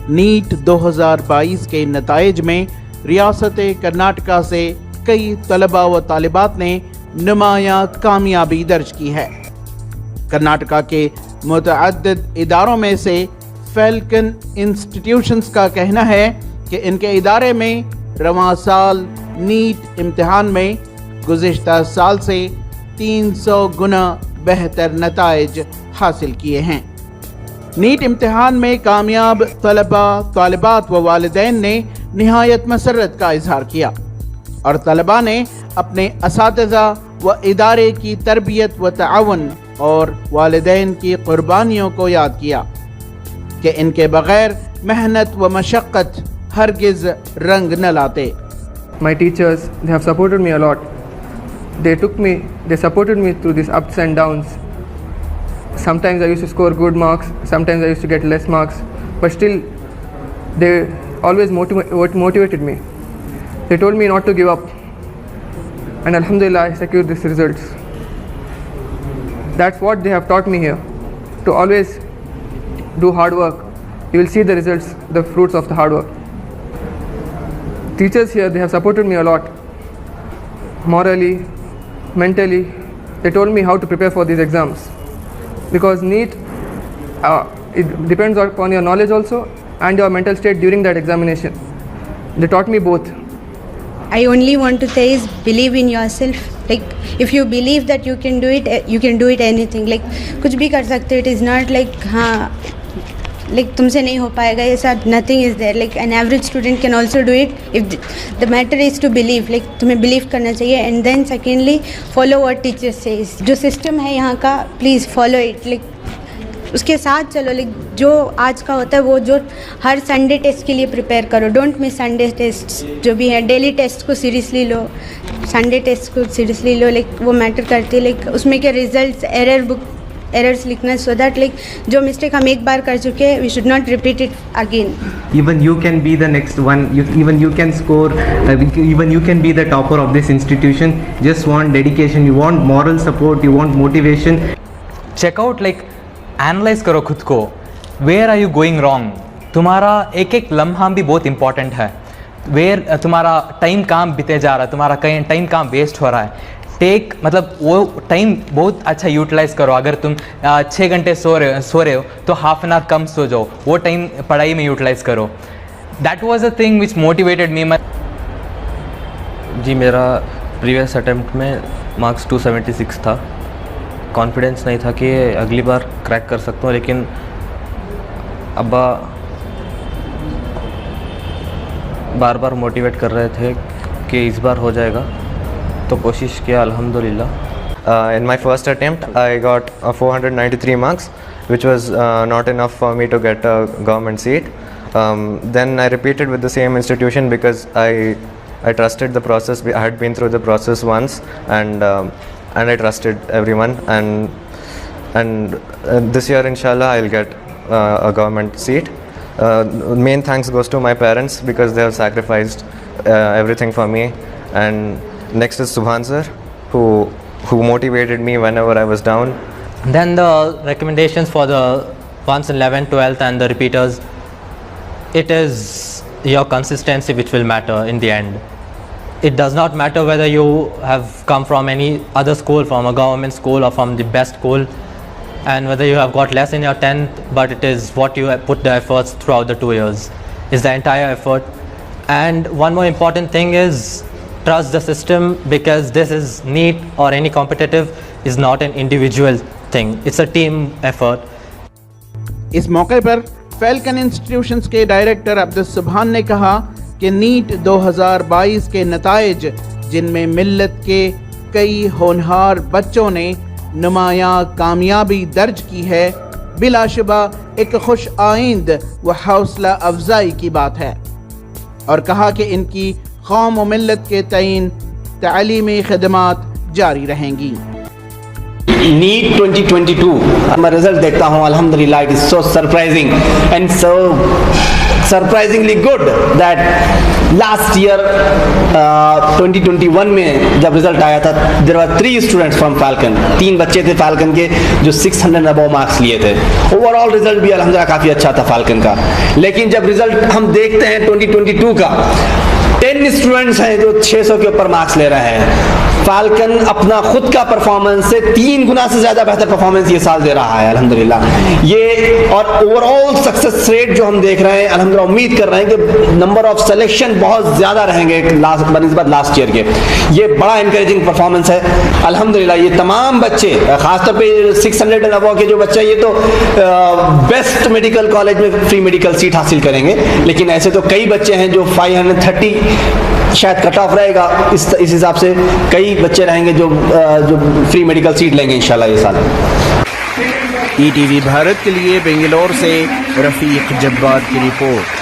NEET 2022 के नताइज में रियासत कर्नाटका से कई तलबा व तालिबात ने नुमायां कामयाबी दर्ज की है। कर्नाटका के मुतअद्दिद इदारों में से फैल्कन इंस्टीट्यूशंस का कहना है कि इनके इदारे में रवां साल नीट इम्तिहान में गुज़िश्ता साल से 300 गुना बेहतर नताइज हासिल किए हैं। नीट इम्तिहान में कामयाब तलबा, तालिबात व वालिदैन ने निहायत मसरत का इजहार किया और तलबा ने अपने असातिज़ा व इदारे की तरबियत व ताउन और वालिदैन की कुर्बानियों को याद किया कि इनके बगैर मेहनत व मशक्क़त हरगिज़ रंग न लाते। My teachers, they have supported me a lot. They supported me through these ups and downs. Sometimes I used to score good marks, sometimes I used to get less marks, but still they always motivated me. They told me not to give up, and Alhamdulillah I secured these results. That's what they have taught me here, to always do hard work. You will see the results, the fruits of the hard work. Teachers here, they have supported me a lot, morally, mentally. They told me how to prepare for these exams, because NEET, it depends upon your knowledge also and your mental state during that examination. They taught me both. I only want to say is believe in yourself. Like if you believe that you can do it, you can do it anything. Like कुछ भी कर सकते हो. It is not like हाँ like तुमसे नहीं हो पाएगा ये सब. Nothing is there. Like an average student can also do it if the matter is to believe. Like तुम्हें believe करना चाहिए. And then secondly follow what teacher says. जो system है यहाँ का please follow it. Like उसके साथ चलो. लाइक जो आज का होता है वो जो हर संडे टेस्ट के लिए प्रिपेयर करो. Don't miss Sunday test. जो भी है डेली टेस्ट को सीरियसली लो, संडे टेस्ट को सीरियसली लो. लाइक वो मैटर करती है. लाइक उसमें के रिजल्ट्स एरर्स लिखना, सो दैट लाइक जो मिस्टेक हम एक बार कर चुके हैं we should not repeat it again. Even you can be the next one. Even you can score. Even you can be the topper of this institution. Just want dedication. You want moral support. You want motivation. Check out like analyse करो खुद को. Where are you going wrong. तुम्हारा एक एक लम्हा भी बहुत important है. वेयर तुम्हारा टाइम काम बीते जा रहा है, तुम्हारा कहीं टाइम काम वेस्ट हो रहा है. टेक मतलब वो टाइम बहुत अच्छा यूटिलाइज़ करो. अगर तुम 6 घंटे सो रहे हो तो हाफ एन आवर कम सो जाओ. वो टाइम पढ़ाई में यूटिलाइज़ करो. That was a thing which motivated me. जी मेरा प्रीवियस अटेम्प्ट में मार्क्स 276 था. कॉन्फिडेंस नहीं था कि अगली बार क्रैक कर सकता हूँ, लेकिन अब्बा बार बार मोटिवेट कर रहे थे कि इस बार हो जाएगा, तो कोशिश किया अल्हम्दुलिल्लाह. In my first attempt I got 493 marks, which was not enough for me to get a government seat. Then I repeated with the same institution because I trusted the process. I had been through the process once, and I trusted everyone, and this year inshallah I'll get a government seat. Main thanks goes to my parents because they have sacrificed everything for me. And next is Subhan sir, who motivated me whenever I was down. Then the recommendations for the ones in 11th, 12th and the repeaters, it is your consistency which will matter in the end. It does not matter whether you have come from any other school, from a government school or from the best school, and whether you have got less in your 10th, but it is what you have put the efforts throughout the 2 years. Is the entire effort. And one more important thing is trust the system, because this is NEET or any competitive is not an individual thing. It's a team effort. इस मौके पर falcon institutions के director Abdul सुभान ने कहा कि NEET 2022 के नताइज, जिनमें मिल्लत के कई होनहार बच्चों ने नुमायां कामयाबी दर्ज की है, बिलाशुबा एक खुश आइंद व हौसला अफजाई की बात है. और कहा कि इनकी कौम व मिल्लत के तईन तालीमी खिदमात जारी रहेंगी. नीट 2022 मैं रिजल्ट देखता हूँ, अल्हम्दुलिल्लाह, it is so surprising and so surprisingly good that last year 2021 में जब रिजल्ट आया था, there were 3 students from Falcon, 3 बच्चे थे Falcon के जो 600 above मार्क्स लिए थे. ओवरऑल रिजल्ट भी अल्हम्दुलिल्लाह काफ़ी अच्छा था Falcon का. लेकिन जब रिजल्ट हम देखते हैं 2022 का, 10 स्टूडेंट्स हैं जो 600 के ऊपर मार्क्स ले रहे हैं. फाल्कन अपना खुद का परफॉर्मेंस से 3 गुना से ज़्यादा बेहतर परफॉर्मेंस ये साल दे रहा है अल्हम्दुलिल्लाह. ये और ओवरऑल सक्सेस रेट जो हम देख रहे हैं अल्हम्दुलिल्लाह, उम्मीद कर रहे हैं कि नंबर ऑफ सिलेक्शन बहुत ज़्यादा रहेंगे बनिस्बत लास्ट ईयर के. ये बड़ा इंकरेजिंग परफॉर्मेंस है अल्हम्दुलिल्लाह. ये तमाम बच्चे, खासतौर पे 600 एंड अबव के जो बच्चे, ये तो बेस्ट मेडिकल कॉलेज में फ्री मेडिकल सीट हासिल करेंगे. लेकिन ऐसे तो कई बच्चे हैं जो 530 शायद कट ऑफ रहेगा. इस हिसाब से कई बच्चे रहेंगे जो फ्री मेडिकल सीट लेंगे इंशाल्लाह ये साल. ETV भारत के लिए बेंगलोर से रफीक जब्बार की रिपोर्ट.